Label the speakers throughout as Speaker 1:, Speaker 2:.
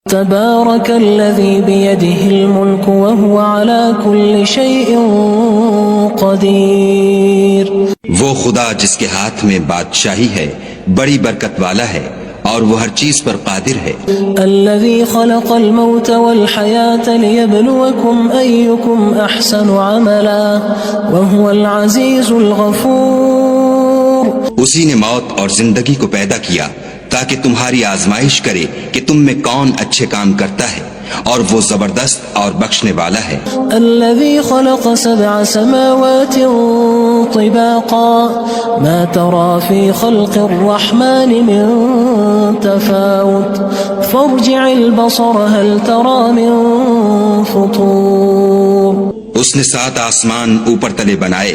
Speaker 1: تبارك الذي بيده الملك وهو على كل شيء قدير.
Speaker 2: وہ خدا جس کے ہاتھ میں بادشاہی ہے بڑی برکت والا ہے اور وہ ہر چیز پر قادر ہے.
Speaker 1: الذي خلق الموت والحياة ليبلوكم أيكم أحسن عملا وهو العزيز الغفور.
Speaker 2: اسی نے موت اور زندگی کو پیدا کیا تاکہ تمہاری آزمائش کرے کہ تم میں کون اچھے کام کرتا ہے اور وہ زبردست اور بخشنے والا ہے.
Speaker 1: الذي خلق 7 سماوات طباقا ما ترى في خلق الرحمن من تفاوت فارجع البصر هل ترى من فطور.
Speaker 2: اس نے 7 آسمان اوپر تلے بنائے.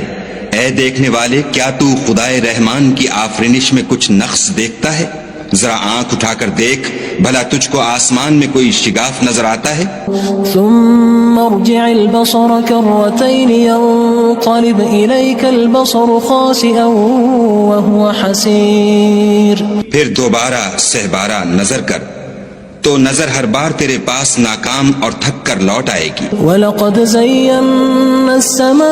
Speaker 2: اے دیکھنے والے، کیا تو خدائے رحمان کی آفرینش میں کچھ نقص دیکھتا ہے؟ ذرا آنکھ اٹھا کر دیکھ، بھلا تجھ کو آسمان میں کوئی شگاف نظر آتا ہے؟
Speaker 1: ثم ارجع البصر كرتين ينقلب إليك البصر خاسئا وهو حسير.
Speaker 2: پھر دوبارہ سہبارہ نظر کر تو نظر ہر بار تیرے پاس ناکام اور تھک کر لوٹ آئے گی.
Speaker 1: وَلَقَدْ زَيَّنَّا السَّمَاءَ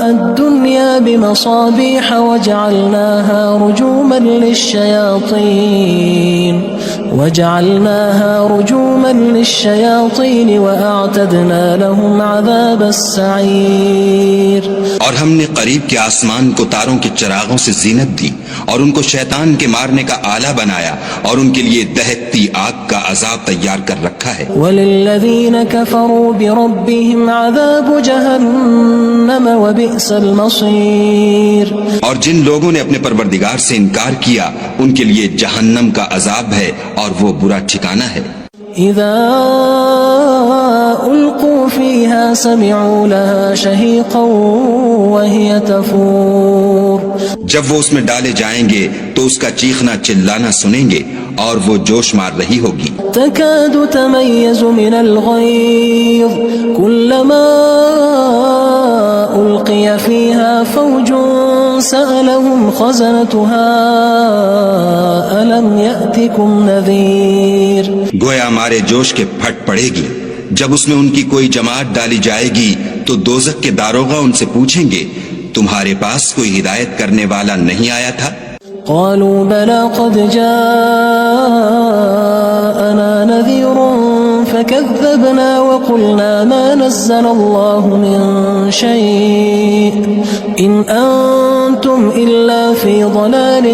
Speaker 1: الدُّنْيَا بِمَصَابِيحَ وَجَعَلْنَاهَا رُجُومًا لِلشَّيَاطِينِ وَأَعْتَدْنَا لَهُمْ عَذَابَ السَّعِيرِ.
Speaker 2: اور ہم نے قریب کے آسمان کو تاروں کے چراغوں سے زینت دی اور ان کو شیطان کے مارنے کا آلہ بنایا اور ان کے لیے دہکتی آگ کا عذاب تیار کر رکھا ہے.
Speaker 1: وَلِلَّذِينَ كَفَرُوا بِرَبِّهِمْ عَذَابُ جَهَنَّمَ وَبِئْسَ الْمَصِيرُ. اور جن لوگوں نے اپنے پروردگار سے انکار کیا ان کے لیے جہنم کا عذاب ہے اور وہ برا ٹھکانہ ہے. اذا القوا فيها سمعوا لها شهيقا وهي تفور.
Speaker 2: جب وہ اس میں ڈالے جائیں گے تو اس کا چیخنا چلانا سنیں گے اور وہ جوش مار رہی ہوگی.
Speaker 1: تكاد تميز من الغيظ كلما ألقي فيها فوج سألهم خزنتها ألم يأتكم نذير.
Speaker 2: گویا ہمارے جوش کے پھٹ پڑے گی. جب اس میں ان کی کوئی جماعت ڈالی جائے گی تو دوزخ کے داروغہ ان سے پوچھیں گے تمہارے پاس کوئی ہدایت کرنے والا نہیں آیا تھا؟
Speaker 1: قالوا بلى قد جاءنا نذير فكذبنا وقلنا ما نزل الله من شيء إن أنتم إلا في ضلال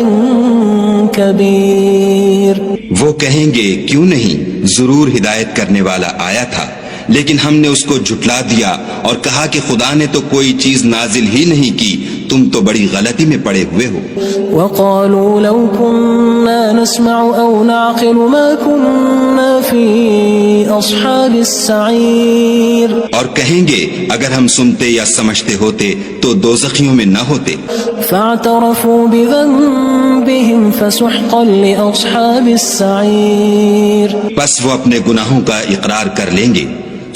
Speaker 1: كبير.
Speaker 2: وہ کہیں گے کیوں نہیں، ضرور ہدایت کرنے والا آیا تھا، لیکن ہم نے اس کو جھٹلا دیا اور کہا کہ خدا نے تو کوئی چیز نازل ہی نہیں کی، تم تو بڑی غلطی میں پڑے ہوئے ہو.
Speaker 1: وقالوا لو كنا نسمع أو نعقل ما كنا في أصحاب السعير.
Speaker 2: اور کہیں گے اگر ہم سنتے یا سمجھتے ہوتے تو دوزخیوں میں نہ ہوتے.
Speaker 1: فاعترفوا بذنبهم فسحقا لأصحاب السعير.
Speaker 2: بس وہ اپنے گناہوں کا اقرار کر لیں گے،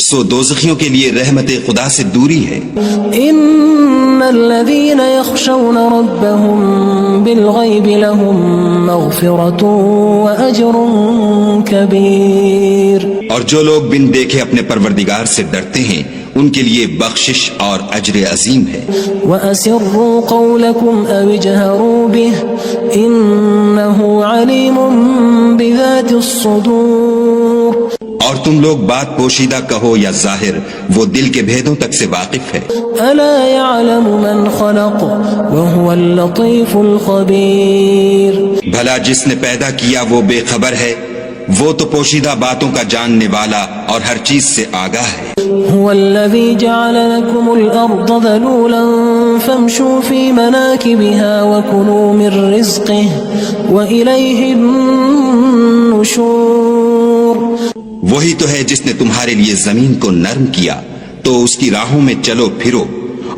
Speaker 2: سو دوزخیوں کے لیے رحمت خدا سے دوری ہے.
Speaker 1: ان الذين يخشون ربهم بالغيب لهم مغفرة واجر كبير.
Speaker 2: اور جو لوگ بن دیکھے اپنے پروردگار سے ڈرتے ہیں ان کے لیے بخشش اور اجر عظیم ہے.
Speaker 1: وَأَسِرُّوا قَوْلَكُمْ أَوِ اجْهَرُوا بِهِ إِنَّهُ عَلِيمٌ بِذَاتِ الصُّدُورِ.
Speaker 2: اور تم لوگ بات پوشیدہ کہو یا ظاہر، وہ دل کے بھیدوں تک سے واقف ہے.
Speaker 1: أَلَا يَعْلَمُ مَنْ خَلَقَ وَهُوَ اللَّطِيفُ الْخَبِيرُ.
Speaker 2: بھلا جس نے پیدا کیا وہ بے خبر ہے، وہ تو پوشیدہ باتوں کا جاننے والا اور ہر چیز سے آگاہ ہے.
Speaker 1: هو الذي جعل لكم الأرض ذلولا فامشوا في مناكبها وكلوا من رزقه وإليه النشور.
Speaker 2: وہی تو ہے جس نے تمہارے لیے زمین کو نرم کیا تو اس کی راہوں میں چلو پھرو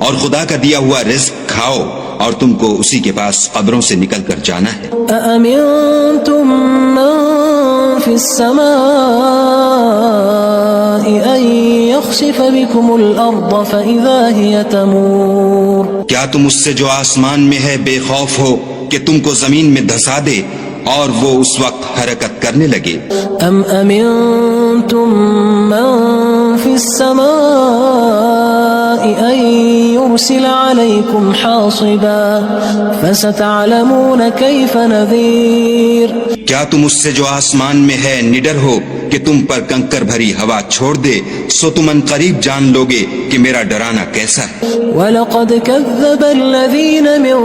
Speaker 2: اور خدا کا دیا ہوا رزق کھاؤ اور تم کو اسی کے پاس قبروں سے نکل کر جانا ہے.
Speaker 1: أأمنتم من في السماء أن يخسف بكم الأرض فإذا هي تمور.
Speaker 2: کیا تم اس سے جو آسمان میں ہے بے خوف ہو کہ تم کو زمین میں دھسا دے اور وہ اس وقت حرکت کرنے لگے.
Speaker 3: ام امنتم من فی السماء ان يرسل عليكم حاصبا فستعلمون كيف نذیر.
Speaker 2: کیا تم اس سے جو آسمان میں ہے نڈر ہو کہ تم پر کنکر بھری ہوا چھوڑ دے؟ سو تم ان قریب جان لوگے کہ میرا ڈرانا کیسا ہے.
Speaker 3: وَلَقَدْ كَذَّبَ الَّذِينَ مِن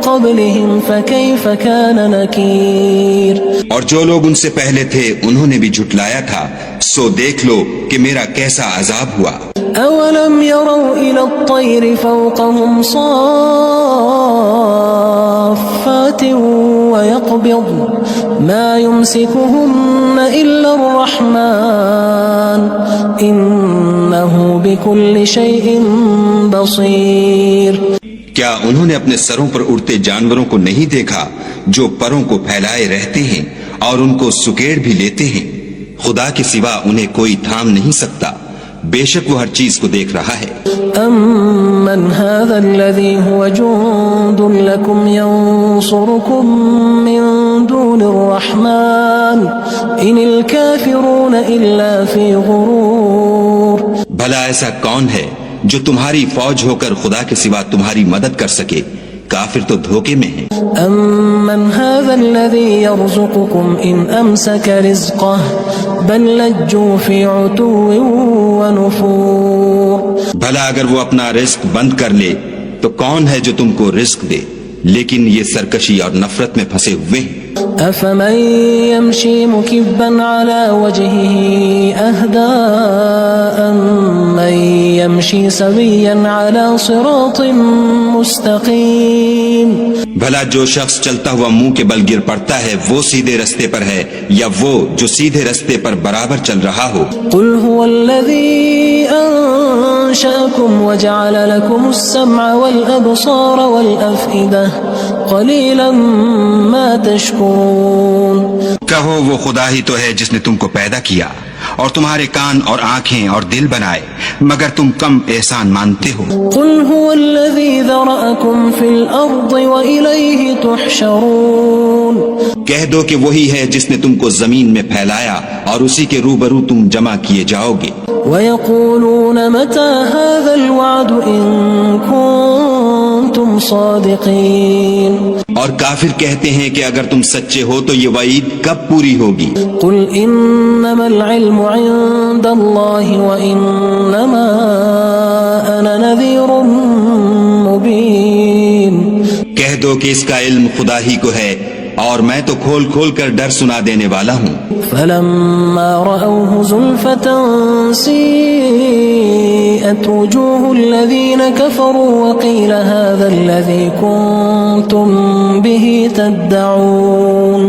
Speaker 3: قَبْلِهِمْ فَكَيْفَ كَانَ نَكِيرٌ.
Speaker 2: اور جو لوگ ان سے پہلے تھے انہوں نے بھی جھٹلایا تھا، سو دیکھ لو کہ میرا کیسا عذاب ہوا.
Speaker 3: أَوَلَمْ يَرَوْا إِلَى الطَّيْرِ فَوْقَهُمْ صَافَّاتٍ وَيَقْبِضْنَ مَا يُمْسِكُهُنَّ إِلَّا الرَّحْمَنُ إِنَّهُ بِكُلِّ شَيْءٍ بَصِيرٌ.
Speaker 2: کیا انہوں نے اپنے سروں پر اڑتے جانوروں کو نہیں دیکھا جو پروں کو پھیلائے رہتے ہیں اور ان کو سکیڑ بھی لیتے ہیں؟ خدا کے سوا انہیں کوئی تھام نہیں سکتا، بے شک وہ ہر چیز کو دیکھ رہا ہے.
Speaker 3: أَمَّنْ هَذَا الَّذِي هُوَ جُندٌ لَكُمْ يَنصُرُكُم مِّن دُونِ الرَّحْمَنِ إِنِ الْكَافِرُونَ إِلَّا فِي غُرُورٍ.
Speaker 2: بھلا ایسا کون ہے جو تمہاری فوج ہو کر خدا کے سوا تمہاری مدد کر سکے؟ کافر تو دھوکے میں ہیں.
Speaker 3: أَمَّنْ هَذَا الَّذِي يَرْزُقُكُمْ إِنْ أَمْسَكَ رِزْقَهُ بَلْ لَجُّوا فِي عُتُوٍّ وَنُفُورٍ.
Speaker 2: بھلا اگر وہ اپنا رزق بند کر لے تو کون ہے جو تم کو رزق دے؟ لیکن یہ سرکشی اور نفرت میں پھنسے ہوئے ہیں.
Speaker 3: أَفَمَن يَمْشِي مُكِبًّا عَلَى وَجْهِهِ أَهْدَىٰ أَمَّن يَمْشِي سَوِيًّا عَلَى صِرَاطٍ مُّسْتَقِيمٍ.
Speaker 2: بھلا جو شخص چلتا ہوا منہ کے بل گر پڑتا ہے وہ سیدھے رستے پر ہے یا وہ جو سیدھے رستے پر برابر چل رہا ہو؟
Speaker 3: قُلْ هُوَ الَّذِي أَنشَأَكُمْ وَجَعَلَ لَكُمُ السَّمْعَ وَالْأَبْصَارَ وَالْأَفْئِدَةَ قَلِيلًا مَا تَشْكُرُونَ.
Speaker 2: کہو وہ خدا ہی تو ہے جس نے تم کو پیدا کیا اور تمہارے کان اور آنکھیں اور دل بنائے، مگر تم کم احسان مانتے ہو.
Speaker 3: قُلْ هُوَ الَّذِي ذَرَأَكُمْ فِي الْأَرْضِ وَإِلَيْهِ تُحْشَرُونَ.
Speaker 2: کہہ دو کہ وہی ہے جس نے تم کو زمین میں پھیلایا اور اسی کے روبرو تم جمع کیے جاؤ گے.
Speaker 3: وَيَقُولُونَ مَتَى هَذَا الْوَعْدُ إِن كُنتُمْ صَادِقِينَ.
Speaker 2: اور کافر کہتے ہیں کہ اگر تم سچے ہو تو یہ وعید کب پوری ہوگی؟
Speaker 3: قُلْ إِنَّمَا الْعِلْمُ عِندَ اللَّهِ وَإِنَّمَا أَنَا نَذِيرٌ مُّبِينٌ.
Speaker 2: کہہ دو کہ اس کا علم خدا ہی کو ہے اور میں تو کھول کھول کر ڈر سنا دینے والا ہوں.
Speaker 3: فَلَمَّا رَأَوْهُ زُلْفَةً سِيئَتْ وُجُوهُ الَّذِينَ كَفَرُوا وَقِيلَ هَذَا الَّذِي كُنتُم بِهِ تَدَّعُونَ.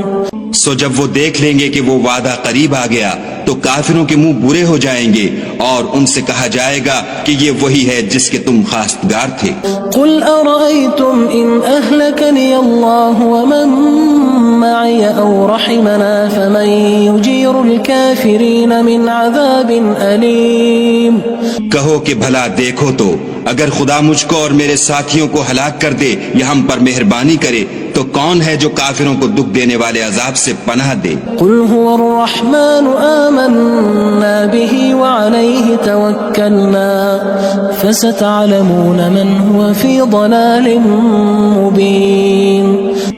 Speaker 2: سو جب وہ دیکھ لیں گے کہ وہ وعدہ قریب آ گیا تو کافروں کے منہ برے ہو جائیں گے اور ان سے کہا جائے گا کہ یہ وہی ہے جس کے تم خواستگار تھے.
Speaker 3: قُلْ أَرَأَيْتُمْ إِنْ أَهْلَكَنِيَ اللَّهُ وَمَن مَّعِيَ أَوْ رَحِمَنَا فَمَن يُجِيرُ الْكَافِرِينَ مِنْ عَذَابٍ أَلِيمٍ.
Speaker 2: کہو کہ بھلا دیکھو تو اگر خدا مجھ کو اور میرے ساتھیوں کو ہلاک کر دے یا ہم پر مہربانی کرے تو کون ہے جو کافروں کو دکھ دینے والے عذاب سے پناہ دے؟
Speaker 3: قُلْ هُوَ الرَّحْمَنُ آمَنَّا بِهِ وَعَلَيْهِ تَوَكَّلْنَا فَسَتَعْلَمُونَ مَنْ هُوَ فِي ضَلَالٍ مُّبِينٍ.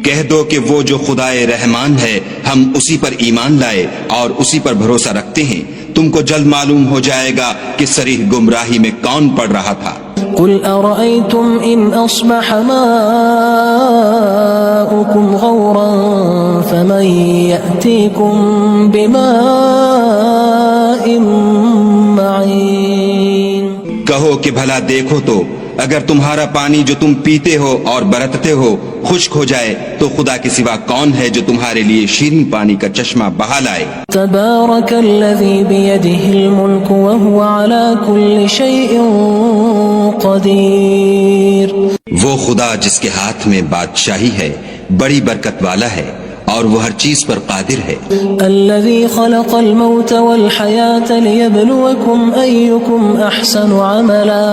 Speaker 2: کہہ دو کہ وہ جو خدائے رحمان ہے ہم اسی پر ایمان لائے اور اسی پر بھروسہ رکھتے ہیں، تم کو جلد معلوم ہو جائے گا کہ صریح گمراہی میں کون پڑ رہا تھا.
Speaker 3: قُلْ أَرَأَيْتُمْ إِنْ أَصْبَحَ مَاؤُكُمْ غَوْرًا فَمَن يَأْتِيكُم بِمَاءٍ مَّعِينٍ.
Speaker 2: کہو کہ بھلا دیکھو تو اگر تمہارا پانی جو تم پیتے ہو اور برتتے ہو خشک ہو جائے تو خدا کے سوا کون ہے جو تمہارے لیے شیریں پانی کا چشمہ بہا لائے؟
Speaker 3: تبارك الذي بيده الملك وهو على كل شيء قدير.
Speaker 2: وہ خدا جس کے ہاتھ میں بادشاہی ہے بڑی برکت والا ہے اور وہ ہر چیز پر قادر ہے.
Speaker 3: الذي خلق الموت والحياة ليبلوكم أيكم أحسن عملا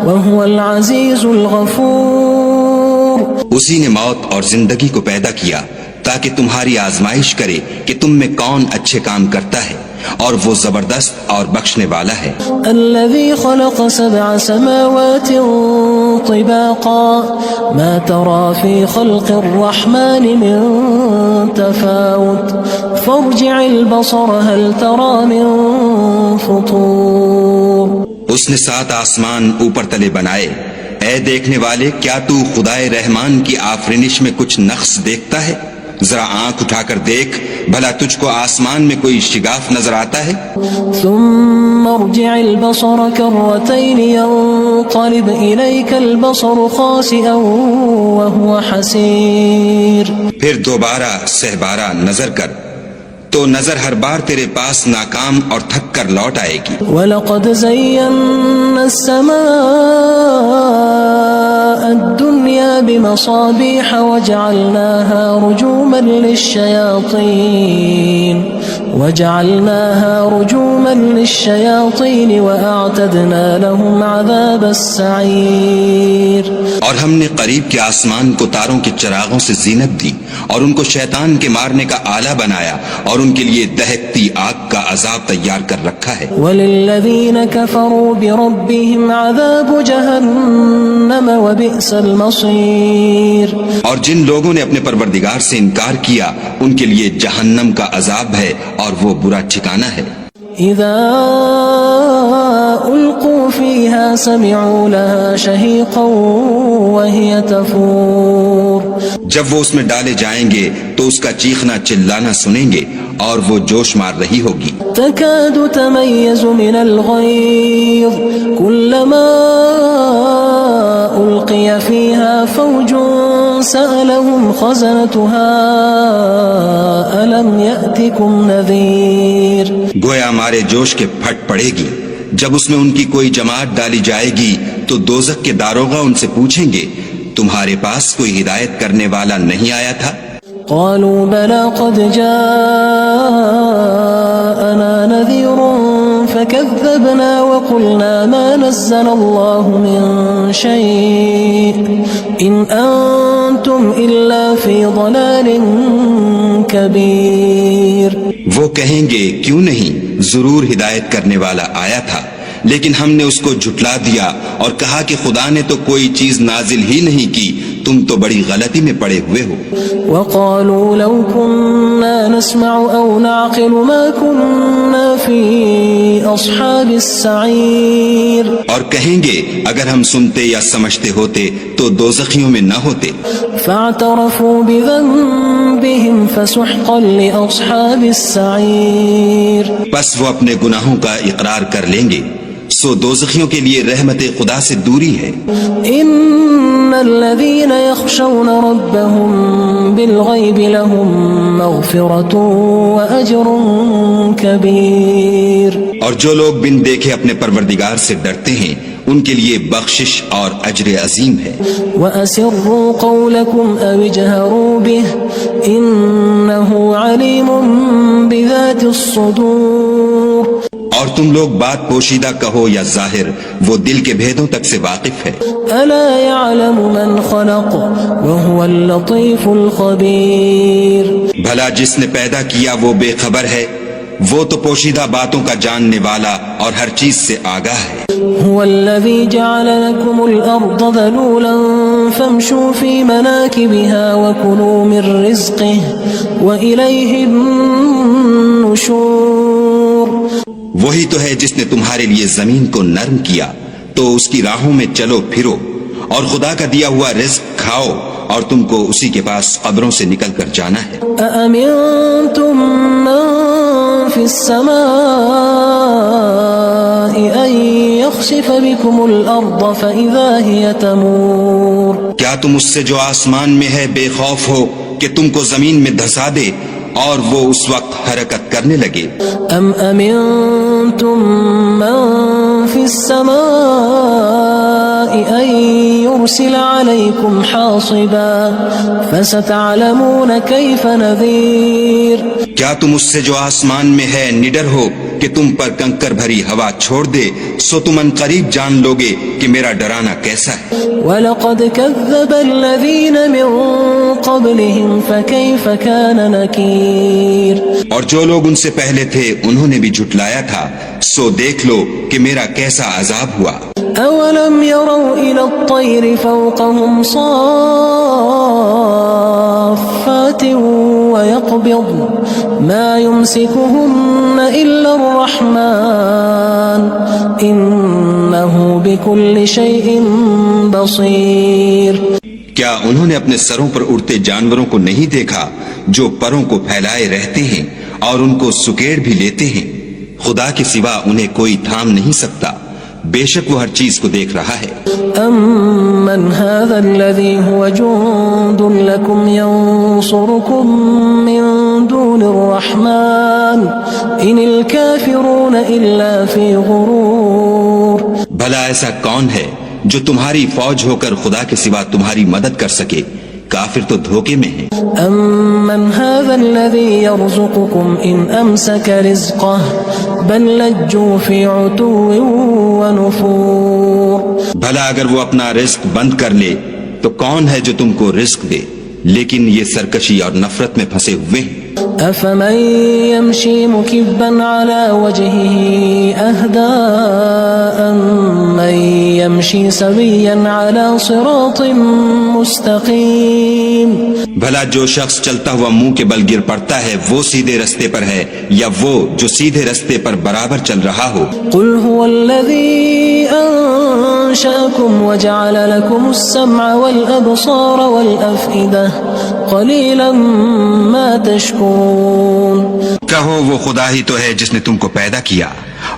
Speaker 3: وهو العزيز الغفور.
Speaker 2: اسی نے موت اور زندگی کو پیدا کیا تاکہ تمہاری آزمائش کرے کہ تم میں کون اچھے کام کرتا ہے، اور وہ زبردست اور بخشنے والا ہے۔
Speaker 3: الذي خلق 7 سماوات طباقا ما ترى في خلق الرحمن من تفاوت فارجع البصر هل ترى من فطور۔
Speaker 2: اس نے 7 آسمان اوپر تلے بنائے، اے دیکھنے والے کیا تو خدائے رحمان کی آفرینش میں کچھ نقص دیکھتا ہے؟ ذرا آنکھ اٹھا کر دیکھ، بھلا تجھ کو آسمان میں کوئی شگاف نظر آتا ہے؟
Speaker 3: ثم ارجع البصر كرتين ينقلب إليك البصر خاسئا وهو حسير۔
Speaker 2: پھر دوبارہ سہبارہ نظر کر تو نظر ہر بار تیرے پاس ناکام اور تھک کر لوٹ آئے گی۔
Speaker 3: وَلَقَدْ زَيَّنَّا السَّمَاءَ الدُّنْيَا بِمَصَابِيحَ وَجَعَلْنَاهَا رُجُومًا لِلشَّيَاطِينِ وَأَعْتَدْنَا لَهُمْ عَذَابَ السَّعِيرِ۔
Speaker 2: اور ہم نے قریب کے آسمان کو تاروں کے چراغوں سے زینت دی، اور ان کو شیطان کے مارنے کا آلہ بنایا، اور ان کے لیے دہکتی آگ کا عذاب تیار کر رکھا ہے۔
Speaker 3: وَلِلَّذِينَ كَفَرُوا بِرَبِّهِمْ عَذَابُ جَهَنَّمَ وَبِئْسَ الْمَصِيرُ۔
Speaker 2: اور جن لوگوں نے اپنے پروردگار سے انکار کیا ان کے لیے جہنم کا عذاب ہے، اور وہ برا ٹھکانہ ہے۔
Speaker 3: اذا القوا فيها سمعوا لها شهيقا وهي تفور۔
Speaker 2: جب وہ اس میں ڈالے جائیں گے تو اس کا چیخنا چلانا سنیں گے، اور وہ جوش مار رہی ہوگی۔
Speaker 3: تكاد تميز من الغيظ كلما ألقي فيها فوج سألهم خزنتها ألم يأتكم نذير۔
Speaker 2: گویا ہمارے جوش کے پھٹ پڑے گی جب اس میں ان کی کوئی جماعت ڈالی جائے گی تو دوزخ کے داروغہ ان سے پوچھیں گے تمہارے پاس کوئی ہدایت کرنے والا نہیں آیا تھا؟
Speaker 3: قالوا بلى قد جاءنا نذير فكذبنا وقلنا ما نزل الله من شيء إن أنتم إلا في ضلال كبير۔
Speaker 2: وہ کہیں گے کیوں نہیں، ضرور ہدایت کرنے والا آیا تھا، لیکن ہم نے اس کو جھٹلا دیا اور کہا کہ خدا نے تو کوئی چیز نازل ہی نہیں کی، تم تو بڑی غلطی میں پڑے ہوئے ہو۔
Speaker 3: وقالوا لو كنا نسمع أو نعقل ما كنا في أصحاب السعير۔
Speaker 2: اور کہیں گے اگر ہم سنتے یا سمجھتے ہوتے تو دوزخیوں میں نہ ہوتے۔
Speaker 3: فاعترفوا بذنبهم فسحقا لأصحاب السعير۔
Speaker 2: بس وہ اپنے گناہوں کا اقرار کر لیں گے، سو دوزخیوں کے لیے رحمت خدا سے دوری ہے۔
Speaker 3: ان الذين يخشون ربهم بالغيب لهم مغفرة واجر كبير۔
Speaker 2: اور جو لوگ بن دیکھے اپنے پروردگار سے ڈرتے ہیں ان کے لیے بخشش اور اجر عظیم ہے۔
Speaker 3: وَأَسِرُّوا قَوْلَكُمْ أَوِ اجْهَرُوا بِهِ إِنَّهُ عَلِيمٌ بِذَاتِ الصُّدُورِ۔
Speaker 2: اور تم لوگ بات پوشیدہ کہو یا ظاہر، وہ دل کے بھیدوں تک سے واقف ہے۔
Speaker 3: أَلَا يَعْلَمُ مَنْ خَلَقَ وَهُوَ اللَّطِيفُ الْخَبِيرُ۔
Speaker 2: بھلا جس نے پیدا کیا وہ بے خبر ہے، وہ تو پوشیدہ باتوں کا جاننے والا اور ہر چیز سے آگاہ ہے۔
Speaker 3: هو الذي جعل لكم الأرض ذلولا فامشوا في مناكبها وكلوا من رزقه وإليه النشور۔
Speaker 2: وہی تو ہے جس نے تمہارے لیے زمین کو نرم کیا تو اس کی راہوں میں چلو پھرو، اور خدا کا دیا ہوا رزق کھاؤ، اور تم کو اسی کے پاس قبروں سے نکل کر جانا ہے۔
Speaker 3: أأمنتم من في السماء أن يخسف بكم الأرض فإذا هي تمور۔
Speaker 2: کیا تم اس سے جو آسمان میں ہے بے خوف ہو کہ تم کو زمین میں دھسا دے اور وہ اس وقت حرکت کرنے لگے؟
Speaker 3: أم أمنتم من في السماء أن يرسل عليكم حاصبا فستعلمون كيف نذير.
Speaker 2: کیا تم اس سے جو آسمان میں ہے نڈر ہو کہ تم پر کنکر بھری ہوا چھوڑ دے؟ سو تم ان قریب جان لوگے کہ میرا ڈرانا کیسا ہے.
Speaker 3: وَلَقَدْ كَذَّبَ الَّذِينَ مِن قَبْلِهِمْ فَكَيْفَ كَانَ نَكِيرٌ. اور جو لوگ ان سے پہلے تھے انہوں نے بھی جھٹلایا تھا،
Speaker 2: سو دیکھ لو کہ میرا کیسا عذاب ہوا.
Speaker 3: أَوَلَمْ يَرَوْا إِلَى الطَّيْرِ فَوْقَهُمْ صَافَّاتٍ وَيَقْبِضْنَ مَا يُمْسِكُهُنَّ إِلَّا الرَّحْمَنُ إِنَّهُ بِكُلِّ شَيْءٍ بَصِيرٌ.
Speaker 2: کیا انہوں نے اپنے سروں پر اڑتے جانوروں کو نہیں دیکھا جو پروں کو پھیلائے رہتے ہیں اور ان کو سکیڑ بھی لیتے ہیں؟ خدا کے سوا انہیں کوئی تھام نہیں سکتا، بے شک وہ ہر چیز کو دیکھ رہا ہے.
Speaker 3: أَمَّنْ هَذَا الَّذِي هُوَ جُندٌ لَكُمْ يَنصُرُكُم مِّن دُونِ الرَّحْمَنِ إِنِ الْكَافِرُونَ إِلَّا فِي غُرُورٍ.
Speaker 2: بھلا ایسا کون ہے جو تمہاری فوج ہو کر خدا کے سوا تمہاری مدد کر سکے؟ کافر تو دھوکے میں ہیں.
Speaker 3: أَمَّنْ هَذَا الَّذِي يَرْزُقُكُمْ إِنْ أَمْسَكَ رِزْقَهُ بَلْ لَجُّوا فِي عُتُوٍّ وَنُفُورٍ.
Speaker 2: بھلا اگر وہ اپنا رزق بند کر لے تو کون ہے جو تم کو رزق دے؟ لیکن یہ سرکشی اور نفرت میں پھنسے ہوئے ہیں.
Speaker 3: أَفَمَن يَمْشِي مُكِبًّا عَلَى وَجْهِهِ أَهْدَىٰ أَمَّن يَمْشِي سَوِيًّا عَلَى صِرَاطٍ مُّسْتَقِيمٍ.
Speaker 2: بھلا جو شخص چلتا ہوا منہ کے بل گر پڑتا ہے وہ سیدھے رستے پر ہے یا وہ جو سیدھے رستے پر برابر چل رہا ہو؟
Speaker 3: قُلْ هُوَ الَّذِي أَنشَأَكُمْ وَجَعَلَ لَكُمُ السَّمْعَ وَالْأَبْصَارَ وَالْأَفْئِدَةَ قَلِيلًا مَا تَشْكُرُونَ.
Speaker 2: کہو وہ خدا ہی تو ہے جس نے تم کو پیدا کیا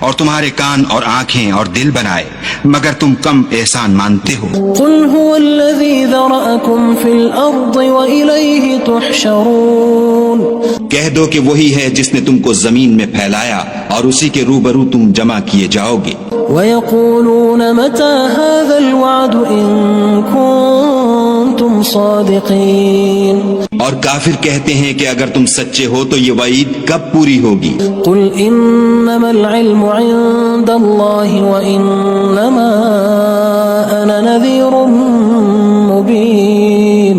Speaker 2: اور تمہارے کان اور آنکھیں اور دل بنائے، مگر تم کم احسان مانتے ہو.
Speaker 3: قُلْ هُوَ الَّذِي ذَرَأَكُمْ فِي الْأَرْضِ وَإِلَيْهِ تُحْشَرُونَ.
Speaker 2: کہہ دو کہ وہی ہے جس نے تم کو زمین میں پھیلایا اور اسی کے روبرو تم جمع کیے جاؤ گے.
Speaker 3: وَيَقُولُونَ مَتَى هَذَا الْوَعْدُ إِن كُنتُمْ صَادِقِينَ.
Speaker 2: اور کافر کہتے ہیں کہ اگر تم سچے ہو تو یہ وعید کب پوری ہوگی؟
Speaker 3: قُلْ إِنَّمَا الْعِلْمُ عِندَ اللَّهِ وَإِنَّمَا أَنَا نَذِيرٌ مُّبِينٌ.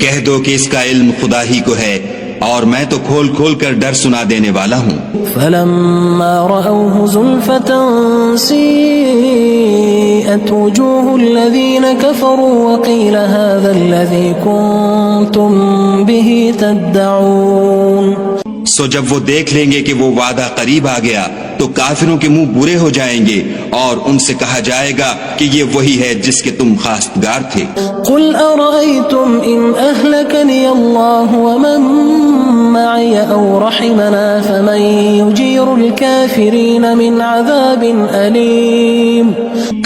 Speaker 2: کہہ دو کہ اس کا علم خدا ہی کو ہے اور میں تو کھول کھول کر ڈر سنا دینے والا ہوں.
Speaker 3: فَلَمَّا رَأَوْهُ زُلْفَةً سِيئَتْ وُجُوهُ الَّذِينَ كَفَرُوا وَقِيلَ هَذَا الَّذِي كُنتُم بِهِ تَدَّعُونَ.
Speaker 2: سو جب وہ دیکھ لیں گے کہ وہ وعدہ قریب آ گیا تو کافروں کے منہ برے ہو جائیں گے اور ان سے کہا جائے گا کہ یہ وہی ہے جس کے تم خواستگار تھے.
Speaker 3: قُلْ أَرَأَيْتُمْ إِنْ أَهْلَكَنِيَ اللَّهُ وَمَن مَّعِيَ أَوْ رَحِمَنَا فَمَن يُجِيرُ الْكَافِرِينَ مِنْ عَذَابٍ أَلِيمٍ.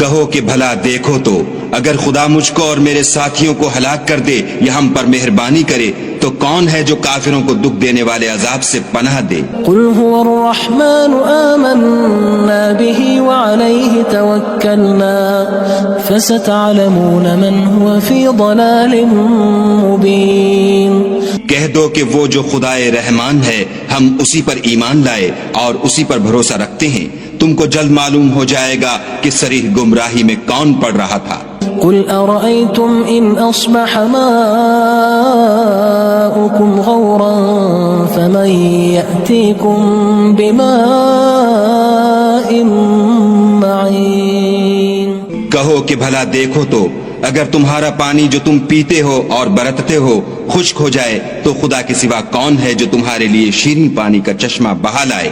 Speaker 2: کہو کہ بھلا دیکھو تو اگر خدا مجھ کو اور میرے ساتھیوں کو ہلاک کر دے یا ہم پر مہربانی کرے تو کون ہے جو کافروں کو دکھ دینے والے عذاب سے پناہ دے؟
Speaker 3: قُلْ هُوَ الرَّحْمَنُ آمَنَّا بِهِ وَعَلَيْهِ تَوَكَّلْنَا فَسَتَعْلَمُونَ مَنْ هُوَ فِي ضَلَالٍ مُّبِينٍ.
Speaker 2: کہہ دو کہ وہ جو خدائے رحمان ہے ہم اسی پر ایمان لائے اور اسی پر بھروسہ رکھتے ہیں، تم کو جلد معلوم ہو جائے گا کہ صریح گمراہی میں کون پڑ رہا تھا.
Speaker 3: قُلْ أَرَأَيْتُمْ إِنْ أَصْبَحَ مَاؤُكُمْ غَوْرًا فَمَن يَأْتِيكُم بِمَاءٍ مَّعِينٍ.
Speaker 2: کہو کہ بھلا دیکھو تو اگر تمہارا پانی جو تم پیتے ہو اور برتتے ہو خشک ہو جائے تو خدا کے سوا کون ہے جو تمہارے لیے شیریں پانی کا چشمہ بہا لائے؟